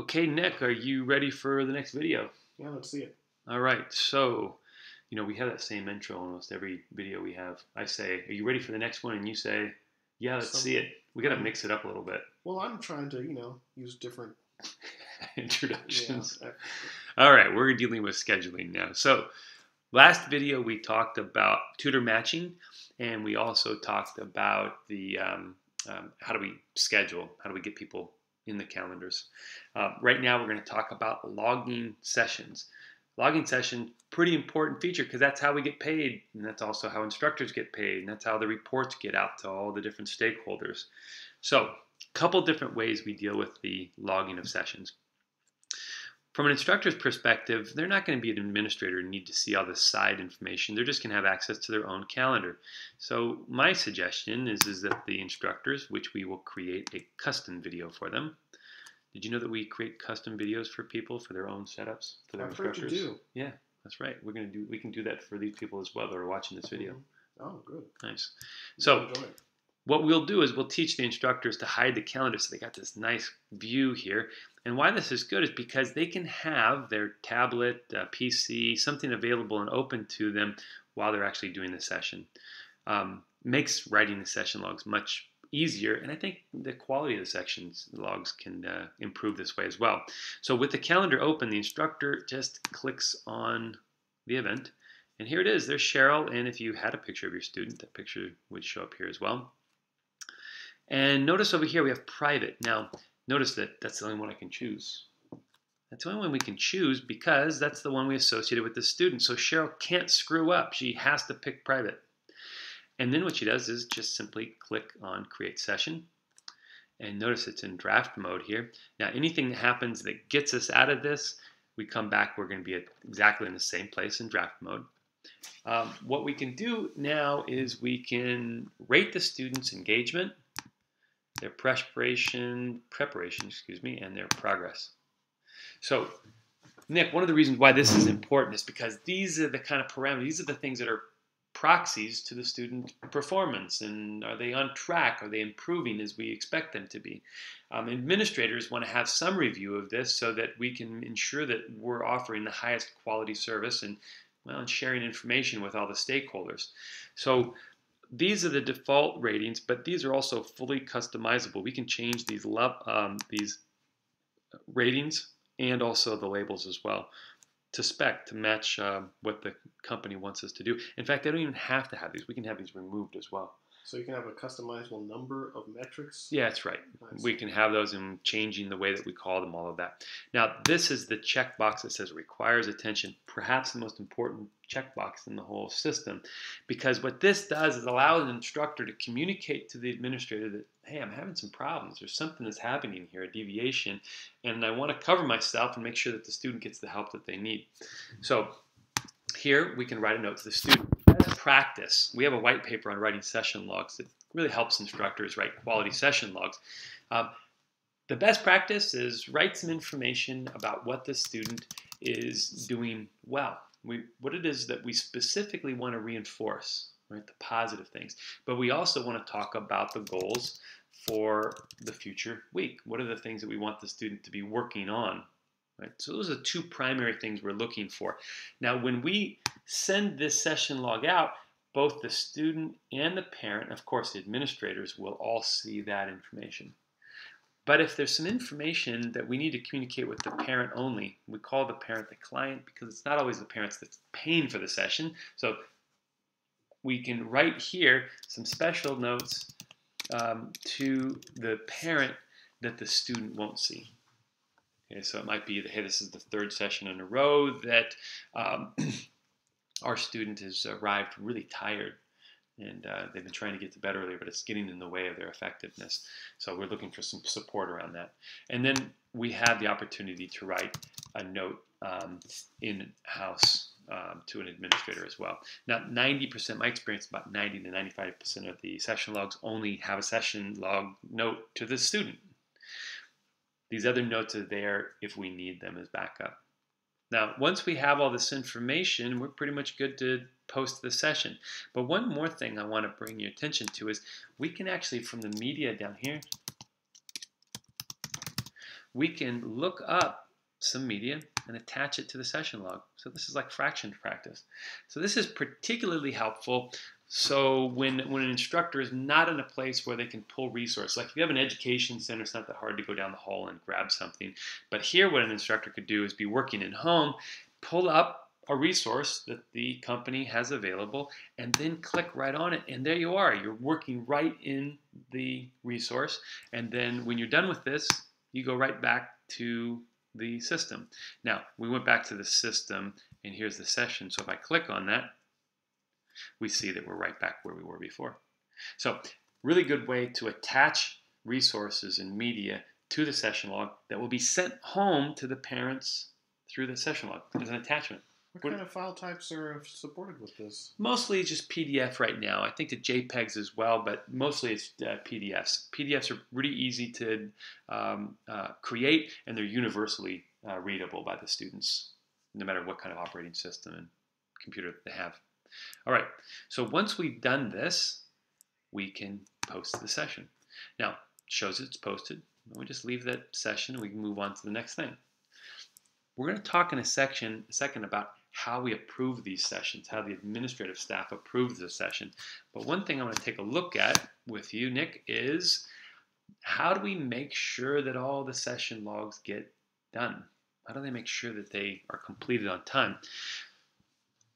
Okay, Nick, are you ready for the next video? Yeah, let's see it. All right, so, we have that same intro almost every video we have. I say, are you ready for the next one? And you say, yeah, let's see it. We got to mix it up a little bit. Well, I'm trying to, use different introductions. Yeah. All right, we're dealing with scheduling now. So, last video we talked about tutor matching, and we also talked about the how do we schedule, how do we get people in the calendars. Right now we're going to talk about logging sessions. Logging session, pretty important feature because that's how we get paid, and that's also how instructors get paid, and that's how the reports get out to all the different stakeholders. So, a couple different ways we deal with the logging of sessions. From an instructor's perspective, they're not going to be an administrator and need to see all the side information. They're just going to have access to their own calendar. So my suggestion is that the instructors, which we will create a custom video for them. Did you know that we create custom videos for people for their own setups for their I've instructors? heard you do. Yeah, that's right. We can do that for these people as well that are watching this video. Oh, good. Nice. So what we'll do is we'll teach the instructors to hide the calendar so they got this nice view here. And why this is good is because they can have their tablet, PC, something available and open to them while they're actually doing the session. Makes writing the session logs much easier, and I think the quality of the sessions logs can improve this way as well. So with the calendar open, the instructor just clicks on the event, and here it is. There's Cheryl, and if you had a picture of your student, that picture would show up here as well. And notice over here we have private. Now, notice that that's the only one I can choose. That's the only one we can choose because that's the one we associated with the student. So Cheryl can't screw up. She has to pick private. And then what she does is just simply click on Create Session. And notice it's in draft mode here. Now, anything that happens that gets us out of this, we come back, we're going to be exactly in the same place in draft mode. What we can do now is we can rate the student's engagement, their preparation, and their progress. So, Nick, one of the reasons why this is important is because these are the kind of parameters, these are the things that are proxies to the student performance. And are they on track? Are they improving as we expect them to be? Administrators want to have some review of this so that we can ensure that we're offering the highest quality service and sharing information with all the stakeholders. So, these are the default ratings, but these are also fully customizable. We can change these ratings and also the labels as well to spec, to match what the company wants us to do. In fact, they don't even have to have these. We can have these removed as well. So you can have a customizable number of metrics? Yeah, that's right. Nice. We can have those in changing the way that we call them, all of that. Now, this is the checkbox that says requires attention, perhaps the most important checkbox in the whole system, because what this does is allow an instructor to communicate to the administrator that, hey, I'm having some problems. There's something that's happening here, a deviation, and I want to cover myself and make sure that the student gets the help that they need. So here we can write a note to the student. Best practice. We have a white paper on writing session logs that really helps instructors write quality session logs. The best practice is write some information about what the student is doing well. What it is that we specifically want to reinforce, right? The positive things. But we also want to talk about the goals for the future week. What are the things that we want the student to be working on? Right? So those are two primary things we're looking for. Now, when we send this session log out, both the student and the parent, of course the administrators, will all see that information. But if there's some information that we need to communicate with the parent only, we call the parent the client because it's not always the parents that's paying for the session. So we can write here some special notes to the parent that the student won't see. Okay, so it might be that, hey, this is the third session in a row that our student has arrived really tired and they've been trying to get to bed earlier, but it's getting in the way of their effectiveness. So we're looking for some support around that. And then we have the opportunity to write a note in-house to an administrator as well. Now, 90%, my experience, about 90 to 95% of the session logs only have a session log note to the student. These other notes are there if we need them as backup. Now, once we have all this information, we're pretty much good to post the session. But one more thing I want to bring your attention to is we can actually, from the media down here, we can look up some media and attach it to the session log. So this is like fraction practice. So this is particularly helpful. So when an instructor is not in a place where they can pull resources, like if you have an education center, it's not that hard to go down the hall and grab something. But here what an instructor could do is be working at home, pull up a resource that the company has available, and then click right on it. And there you are. You're working right in the resource. And then when you're done with this, you go right back to the system. Now, we went back to the system, and here's the session. So if I click on that, we see that we're right back where we were before. So really good way to attach resources and media to the session log that will be sent home to the parents through the session log as an attachment. What kind of file types are supported with this? Mostly just PDF right now. I think the JPEGs as well, but mostly it's PDFs. PDFs are pretty easy to create, and they're universally readable by the students, no matter what kind of operating system and computer they have. All right, so once we've done this, we can post the session. Now, it shows it's posted. We just leave that session and we can move on to the next thing. We're going to talk in a second about how we approve these sessions, how the administrative staff approves the session. But one thing I want to take a look at with you, Nick, is how do we make sure that all the session logs get done? How do they make sure that they are completed on time?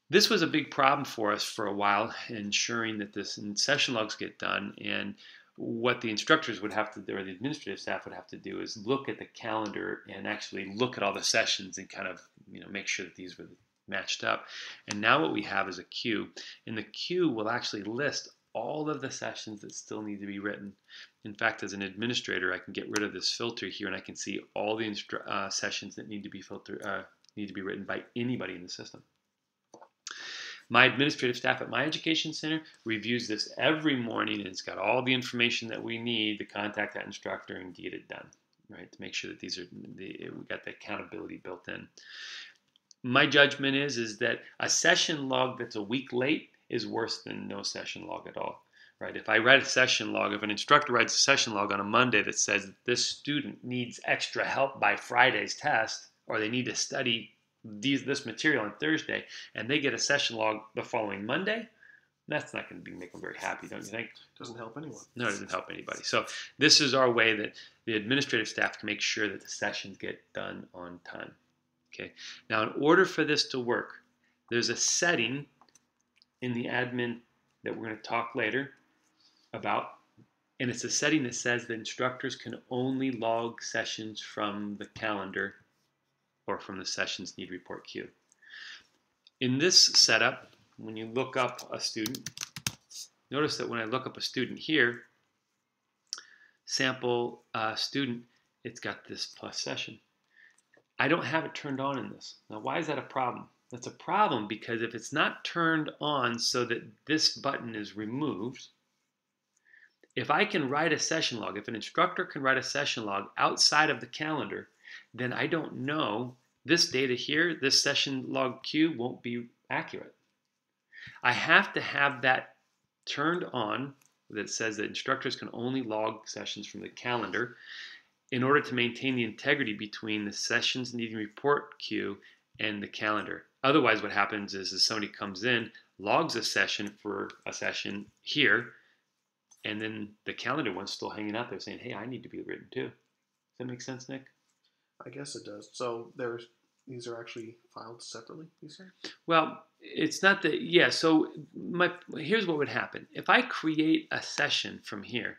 This was a big problem for us for a while, ensuring that this session logs get done. And what the instructors would have to do, or the administrative staff would have to do, is look at the calendar and actually look at all the sessions and kind of make sure that these were matched up. And now what we have is a queue, and the queue will actually list all of the sessions that still need to be written. In fact, as an administrator, I can get rid of this filter here, and I can see all the sessions that need to be written by anybody in the system. My administrative staff at my education center reviews this every morning, and it's got all the information that we need to contact that instructor and get it done, right? To make sure that we got the accountability built in. My judgment is that a session log that's a week late is worse than no session log at all, right? If I write a session log, if an instructor writes a session log on a Monday that says that this student needs extra help by Friday's test, or they need to study this material on Thursday, and they get a session log the following Monday, that's not going to make them very happy, don't you think? Doesn't help anyone. No, it doesn't help anybody. So this is our way that the administrative staff can make sure that the sessions get done on time. Okay. Now, in order for this to work, there's a setting in the admin that we're going to talk later about, and it's a setting that says that instructors can only log sessions from the calendar or from the sessions need report queue. In this setup, when you look up a student, notice that when I look up a student here, sample student, it's got this plus session. I don't have it turned on in this. Now, why is that a problem? That's a problem because if it's not turned on so that this button is removed, if I can write a session log, if an instructor can write a session log outside of the calendar, then I don't know this data here, this session log queue won't be accurate. I have to have that turned on that says that instructors can only log sessions from the calendar in order to maintain the integrity between the sessions needing report queue and the calendar. Otherwise, what happens is somebody comes in, logs a session for a session here, and then the calendar one's still hanging out there saying, hey, I need to be written too. Does that make sense, Nick? I guess it does. So these are actually filed separately, you say? Well, it's not that, yeah, so here's what would happen. If I create a session from here,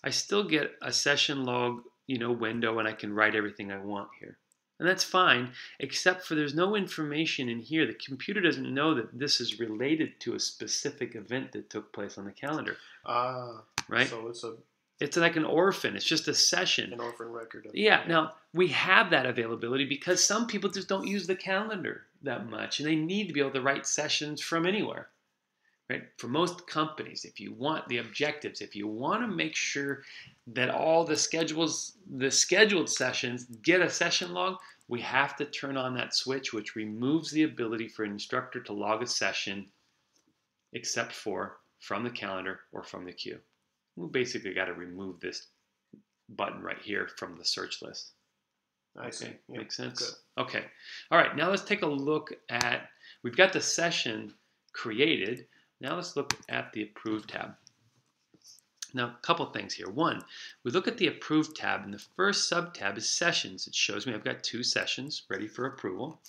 I still get a session log window, and I can write everything I want here. And that's fine, except for there's no information in here. The computer doesn't know that this is related to a specific event that took place on the calendar. Right? So it's like an orphan. It's just a session. An orphan record. Yeah. Now, we have that availability because some people just don't use the calendar that much, and they need to be able to write sessions from anywhere. Right? For most companies, if you want the objectives, if you want to make sure that all the scheduled sessions get a session log, we have to turn on that switch, which removes the ability for an instructor to log a session except for from the calendar or from the queue. We basically got to remove this button right here from the search list. I see. Okay, Yeah, makes sense. good. Okay, all right. Now let's take a look at. We've got the session created. Now let's look at the Approve tab. Now, a couple things here. One, we look at the Approve tab, and the first sub-tab is Sessions. It shows me I've got 2 sessions ready for approval.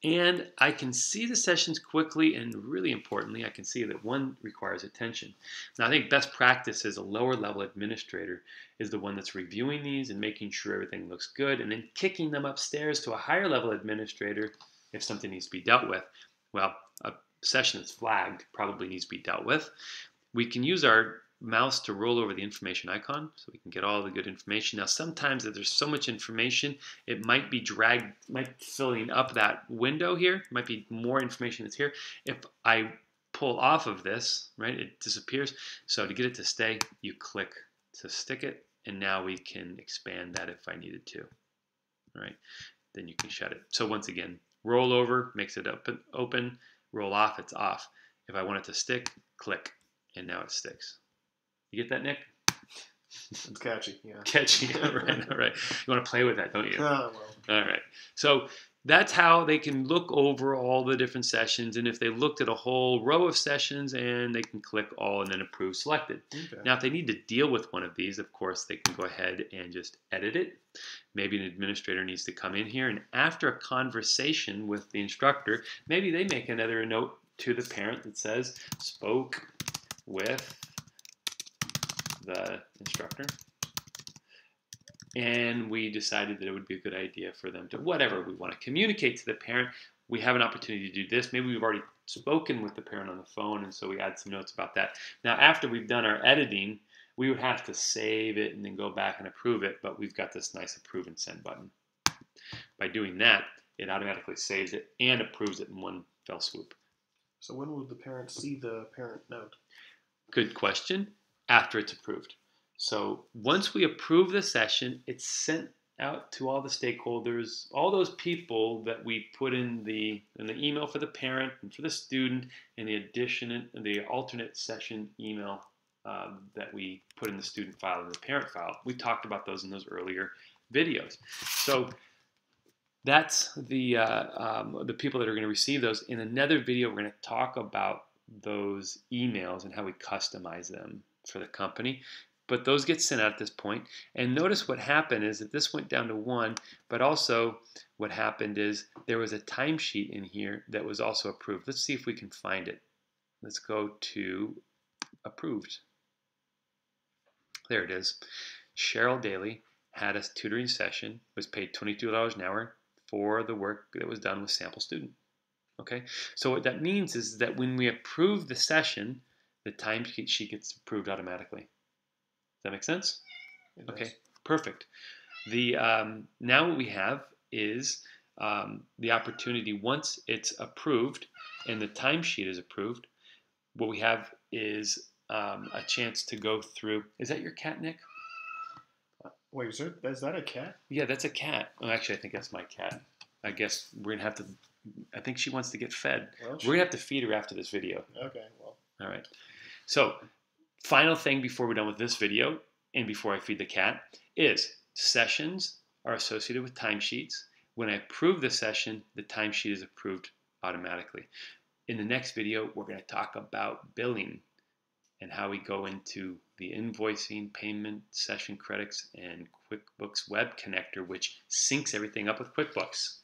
And I can see the sessions quickly, and really importantly, I can see that one requires attention. Now, I think best practice as a lower level administrator is the one that's reviewing these and making sure everything looks good, and then kicking them upstairs to a higher level administrator if something needs to be dealt with. Well, a session that's flagged probably needs to be dealt with. We can use our mouse to roll over the information icon so we can get all the good information. Now, sometimes if there's so much information, it might be filling up that window here. It might be more information that's here. If I pull off of this, right, it disappears. So to get it to stay, you click to stick it, and now we can expand that if I needed to. All right, then you can shut it. So once again, roll over makes it open, roll off, it's off. If I want it to stick, click, and now it sticks. You get that, Nick? It's catchy, yeah. Catchy, all right. You want to play with that, don't you? Well. All right. So that's how they can look over all the different sessions, and if they looked at a whole row of sessions, and they can click all and then approve selected. Okay. Now, if they need to deal with one of these, of course, they can go ahead and just edit it. Maybe an administrator needs to come in here, and after a conversation with the instructor, maybe they make another note to the parent that says, spoke with the instructor, and we decided that it would be a good idea for them to, whatever we want to communicate to the parent, we have an opportunity to do this. Maybe we've already spoken with the parent on the phone, and so we add some notes about that. Now, after we've done our editing, we would have to save it and then go back and approve it, but we've got this nice approve and send button. By doing that, it automatically saves it and approves it in one fell swoop. So when will the parent see the parent note? Good question. After it's approved. So once we approve the session, it's sent out to all the stakeholders, all those people that we put in the email for the parent and for the student, and the alternate session email that we put in the student file and the parent file. We talked about those in those earlier videos. So that's the people that are going to receive those. In another video, we're going to talk about those emails and how we customize them for the company, but those get sent out at this point. And notice what happened is that this went down to 1, but also what happened is there was a timesheet in here that was also approved. Let's see if we can find it. Let's go to approved. There it is. Cheryl Daly had a tutoring session, was paid $22 an hour for the work that was done with sample student. Okay, so what that means is that when we approve the session, the timesheet gets approved automatically. Does that make sense? Okay, perfect. The now what we have is the opportunity, once it's approved and the timesheet is approved, what we have is a chance to go through. Is that your cat, Nick? Wait, is that a cat? Yeah, that's a cat. Oh, actually, I think that's my cat. I guess we're gonna have to. I think she wants to get fed. Well, we're gonna have to feed her after this video. Okay, well. All right. So, final thing before we're done with this video and before I feed the cat is sessions are associated with timesheets. When I approve the session, the timesheet is approved automatically. In the next video, we're going to talk about billing and how we go into the invoicing, payment, session credits, and QuickBooks Web Connector, which syncs everything up with QuickBooks.